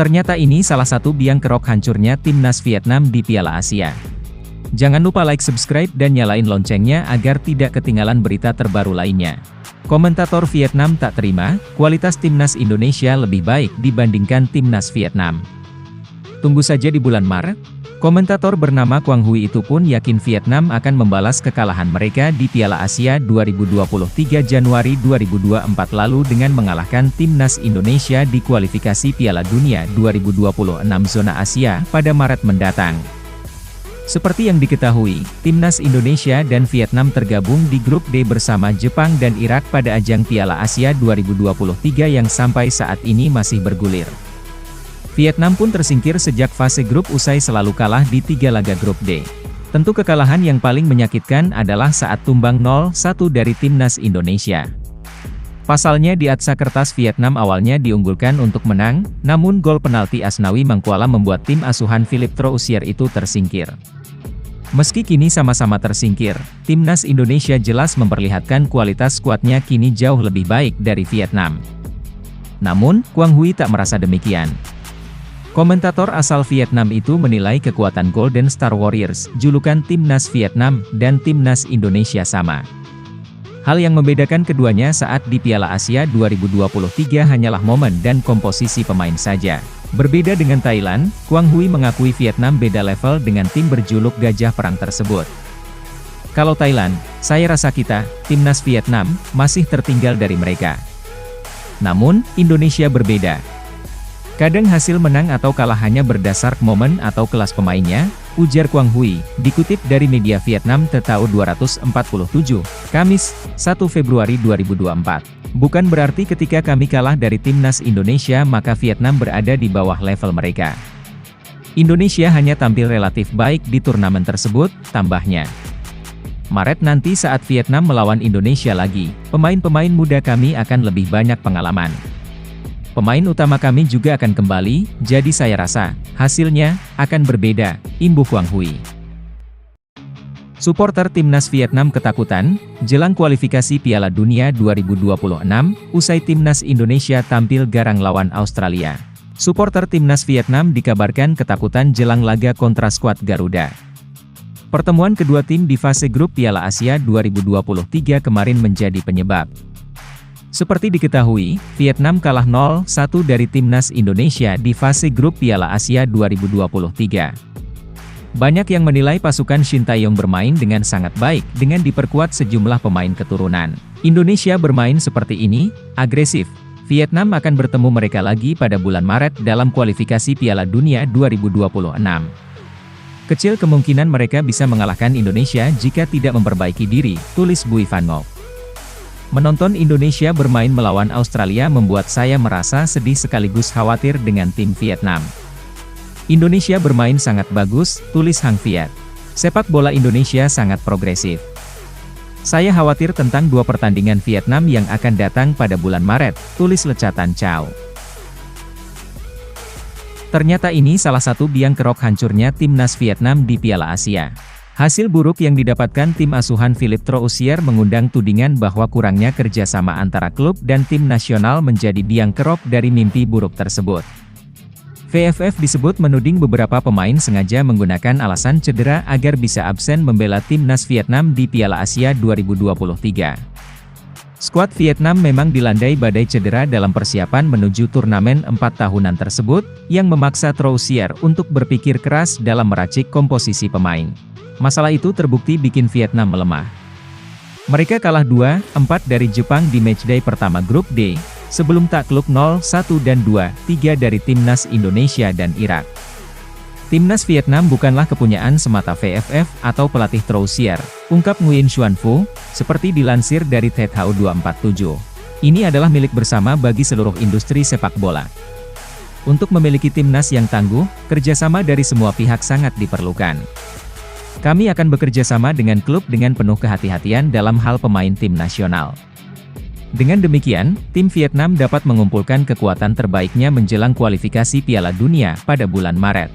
Ternyata ini salah satu biang kerok hancurnya timnas Vietnam di Piala Asia. Jangan lupa like, subscribe, dan nyalain loncengnya agar tidak ketinggalan berita terbaru lainnya. Komentator Vietnam tak terima, kualitas timnas Indonesia lebih baik dibandingkan timnas Vietnam. Tunggu saja di bulan Maret. Komentator bernama Quang Huy itu pun yakin Vietnam akan membalas kekalahan mereka di Piala Asia 2023 Januari 2024 lalu dengan mengalahkan timnas Indonesia di kualifikasi Piala Dunia 2026 zona Asia pada Maret mendatang. Seperti yang diketahui, timnas Indonesia dan Vietnam tergabung di grup D bersama Jepang dan Irak pada ajang Piala Asia 2023 yang sampai saat ini masih bergulir. Vietnam pun tersingkir sejak fase grup usai selalu kalah di 3 laga grup D. Tentu kekalahan yang paling menyakitkan adalah saat tumbang 0-1 dari timnas Indonesia. Pasalnya di atsa kertas Vietnam awalnya diunggulkan untuk menang, namun gol penalti Asnawi Mangkualam membuat tim asuhan Philippe Troussier itu tersingkir. Meski kini sama-sama tersingkir, timnas Indonesia jelas memperlihatkan kualitas skuadnya kini jauh lebih baik dari Vietnam. Namun, Quang Huy tak merasa demikian. Komentator asal Vietnam itu menilai kekuatan Golden Star Warriors, julukan timnas Vietnam, dan timnas Indonesia sama. Hal yang membedakan keduanya saat di Piala Asia 2023 hanyalah momen dan komposisi pemain saja. Berbeda dengan Thailand, Quang Huy mengakui Vietnam beda level dengan tim berjuluk Gajah Perang tersebut. Kalau Thailand, saya rasa kita, timnas Vietnam, masih tertinggal dari mereka. Namun, Indonesia berbeda. Kadang hasil menang atau kalah hanya berdasar momen atau kelas pemainnya, ujar Quang Huy, dikutip dari media Vietnam TTAU 247, Kamis, 1 Februari 2024. Bukan berarti ketika kami kalah dari timnas Indonesia maka Vietnam berada di bawah level mereka. Indonesia hanya tampil relatif baik di turnamen tersebut, tambahnya. Maret nanti saat Vietnam melawan Indonesia lagi, pemain-pemain muda kami akan lebih banyak pengalaman. Pemain utama kami juga akan kembali, jadi saya rasa, hasilnya, akan berbeda, imbuh Quang Huy. Suporter timnas Vietnam ketakutan, jelang kualifikasi Piala Dunia 2026, usai timnas Indonesia tampil garang lawan Australia. Suporter timnas Vietnam dikabarkan ketakutan jelang laga kontra skuad Garuda. Pertemuan kedua tim di fase grup Piala Asia 2023 kemarin menjadi penyebab. Seperti diketahui, Vietnam kalah 0-1 dari timnas Indonesia di fase grup Piala Asia 2023. Banyak yang menilai pasukan Shin Tae-yong bermain dengan sangat baik dengan diperkuat sejumlah pemain keturunan. Indonesia bermain seperti ini, agresif. Vietnam akan bertemu mereka lagi pada bulan Maret dalam kualifikasi Piala Dunia 2026. Kecil kemungkinan mereka bisa mengalahkan Indonesia jika tidak memperbaiki diri, tulis Bui Van Ngok. Menonton Indonesia bermain melawan Australia membuat saya merasa sedih sekaligus khawatir dengan tim Vietnam. Indonesia bermain sangat bagus, tulis Hang Viet. Sepak bola Indonesia sangat progresif. Saya khawatir tentang 2 pertandingan Vietnam yang akan datang pada bulan Maret, tulis Lecatan Chow. Ternyata ini salah satu biang kerok hancurnya timnas Vietnam di Piala Asia. Hasil buruk yang didapatkan tim asuhan Philippe Troussier mengundang tudingan bahwa kurangnya kerjasama antara klub dan tim nasional menjadi biang kerok dari mimpi buruk tersebut. VFF disebut menuding beberapa pemain sengaja menggunakan alasan cedera agar bisa absen membela timnas Vietnam di Piala Asia 2023. Skuad Vietnam memang dilandai badai cedera dalam persiapan menuju turnamen 4 tahunan tersebut, yang memaksa Troussier untuk berpikir keras dalam meracik komposisi pemain. Masalah itu terbukti bikin Vietnam melemah. Mereka kalah 2-4 dari Jepang di matchday pertama grup D, sebelum takluk 0-1 dan 2-3 dari timnas Indonesia dan Irak. Timnas Vietnam bukanlah kepunyaan semata VFF atau pelatih Troussier, ungkap Nguyen Xuan Phu, seperti dilansir dari TTAU 247. Ini adalah milik bersama bagi seluruh industri sepak bola. Untuk memiliki timnas yang tangguh, kerjasama dari semua pihak sangat diperlukan. Kami akan bekerja sama dengan klub dengan penuh kehati-hatian dalam hal pemain tim nasional. Dengan demikian, tim Vietnam dapat mengumpulkan kekuatan terbaiknya menjelang kualifikasi Piala Dunia pada bulan Maret.